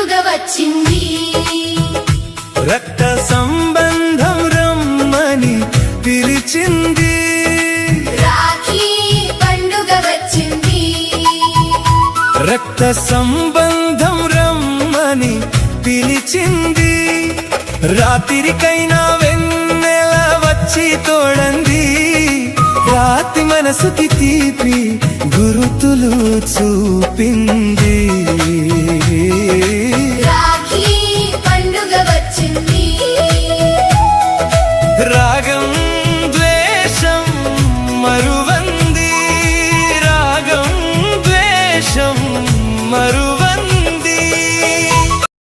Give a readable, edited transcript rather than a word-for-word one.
పండుగ వచ్చింది. రక్త సంబంధం రమ్మని పిలిచింది. రాఖీ పండుగ వచ్చింది. రక్త సంబంధం రమ్మని పిలిచింది. రాత్రికైనా వెన్నెల వచ్చి తోడంది. రాతి మనసుకి తీపి గురుతులు చూపింది.